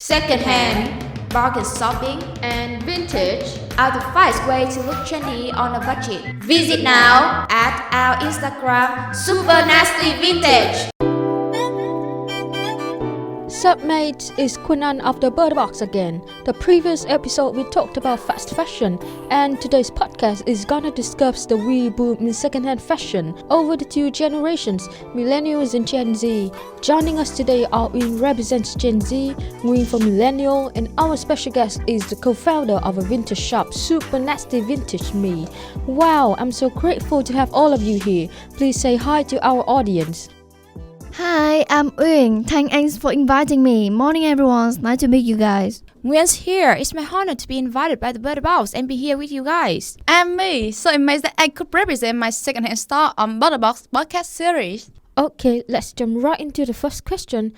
Second-hand, bargain shopping, and vintage are the 5 ways to look trendy on a budget. Visit now at our Instagram Super Nasty Vintage. Sup mates, it's Quinnan of the Bird Box again. The previous episode we talked about fast fashion, and today's podcast is gonna discuss the reboot in secondhand fashion over the 2 generations, Millennials and Gen Z. Joining us today are Uyên represents Gen Z, Nguyen for Millennial, and our special guest is the co-founder of a vintage shop, Super Nasty Vintage Me. Wow, I'm so grateful to have all of you here. Please say hi to our audience. Hi, I'm Uyên. Thanks for inviting me. Morning, everyone. Nice to meet you guys. Nguyen's here. It's my honor to be invited by the Bird Box and be here with you guys. And me, so amazed that I could represent my secondhand store on Butterbox podcast series. Okay, let's jump right into the first question.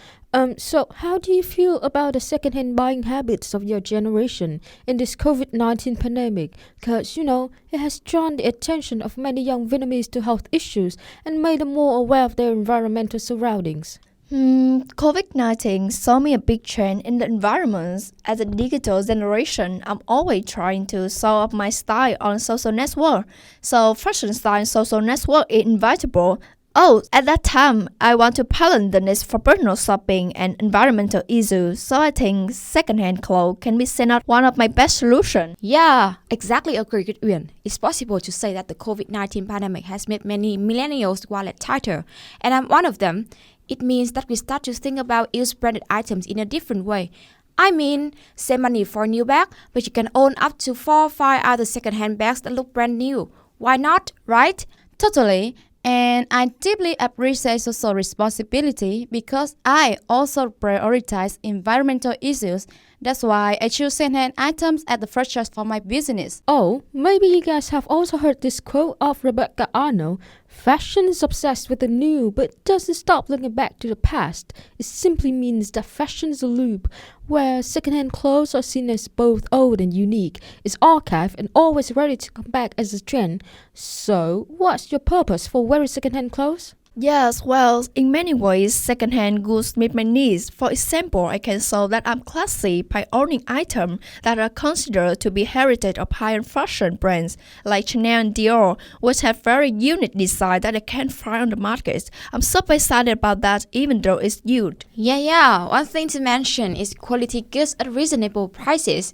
So how do you feel about the secondhand buying habits of your generation in this COVID-19 pandemic? Because, it has drawn the attention of many young Vietnamese to health issues and made them more aware of their environmental surroundings. COVID-19 saw me a big change in the environments. As a digital generation, I'm always trying to show up my style on social network. So fashion style and social network is inevitable. At that time, I want to balance the needs for personal shopping and environmental issues, so I think secondhand clothes can be seen as one of my best solutions. Yeah, exactly agree with Uyên. It's possible to say that the COVID-19 pandemic has made many millennials' wallet tighter, and I'm one of them. It means that we start to think about used branded items in a different way. I mean, save money for a new bag, but you can own up to 4 or 5 other secondhand bags that look brand new. Why not, right? Totally. And I deeply appreciate social responsibility because I also prioritize environmental issues. That's why I choose secondhand items as the first choice for my business. Oh, maybe you guys have also heard this quote of Rebecca Arnold. Fashion is obsessed with the new, but doesn't stop looking back to the past. It simply means that fashion is a loop, where secondhand clothes are seen as both old and unique. It's archived and always ready to come back as a trend. So, what's your purpose for wearing secondhand clothes? Yes, well, in many ways, secondhand goods meet my needs. For example, I can show that I'm classy by owning items that are considered to be heritage of high-end fashion brands like Chanel and Dior, which have very unique design that I can't find on the market. I'm super excited about that, even though it's used. Yeah. One thing to mention is quality goods at reasonable prices.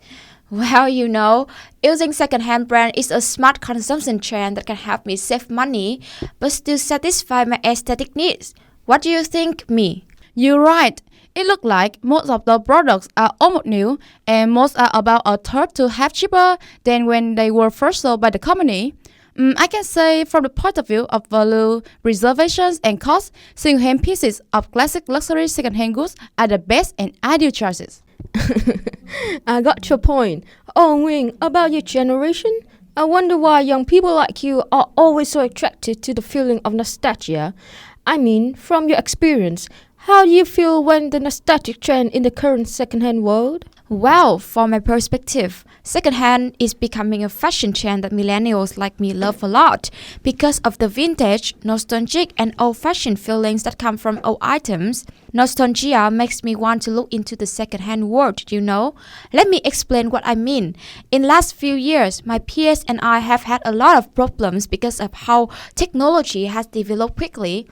Well, using second-hand brand is a smart consumption trend that can help me save money, but still satisfy my aesthetic needs. What do you think, me? You're right. It looks like most of the products are almost new, and most are about a third to half cheaper than when they were first sold by the company. I can say from the point of view of value, reservations, and cost, single-hand pieces of classic luxury second-hand goods are the best and ideal choices. I got your point. Oh, Nguyen, about your generation? I wonder why young people like you are always so attracted to the feeling of nostalgia. I mean, from your experience, how do you feel when the nostalgic trend in the current second-hand world? Well, from my perspective, secondhand is becoming a fashion trend that millennials like me love a lot because of the vintage, nostalgic, and old-fashioned feelings that come from old items. Nostalgia makes me want to look into the secondhand world, Let me explain what I mean. In last few years, my peers and I have had a lot of problems because of how technology has developed quickly.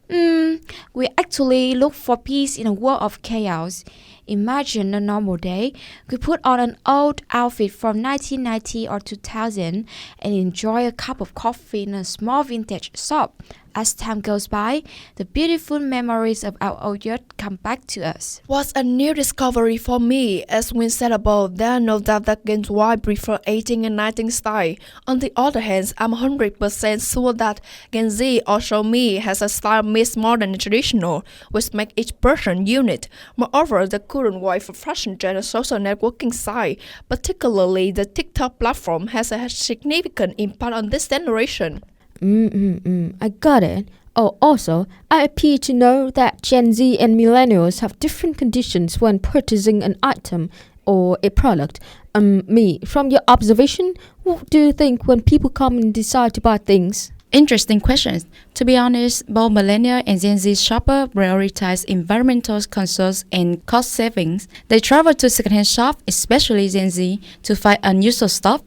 We actually look for peace in a world of chaos. Imagine a normal day. We put on an old outfit from 1990 or 2000 and enjoy a cup of coffee in a small vintage shop. As time goes by, the beautiful memories of our old youth come back to us. What's a new discovery for me? As we said above, there are no doubt that Gen Y prefer 18 and 19 style. On the other hand, I'm 100% sure that Gen Z also me has a style mixed modern and traditional, which makes each person unique. Moreover, the current wave for fashion trend and social networking site, particularly the TikTok platform, has a significant impact on this generation. I got it. Oh, also, I appear to know that Gen Z and millennials have different conditions when purchasing an item or a product. From your observation, what do you think when people come and decide to buy things? Interesting questions. To be honest, both millennial and Gen Z shoppers prioritize environmental concerns and cost savings. They travel to secondhand shops, especially Gen Z, to find unusual stuff.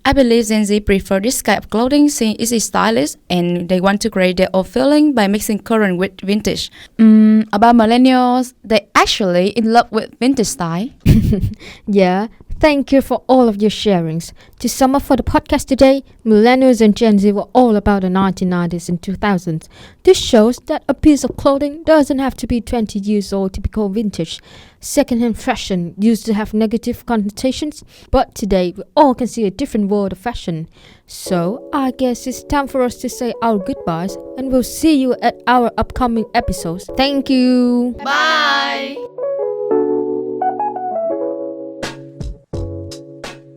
I believe Gen Z prefer this kind of clothing since it is stylish and they want to create their own feeling by mixing current with vintage. About millennials, they actually in love with vintage style. Yeah, thank you for all of your sharings. To sum up for the podcast today, millennials and Gen Z were all about the 1990s and 2000s. This shows that a piece of clothing doesn't have to be 20 years old to be called vintage. Secondhand fashion used to have negative connotations, but today we all can see a different world of fashion. So I guess it's time for us to say our goodbyes, and we'll see you at our upcoming episodes. Thank you. Bye.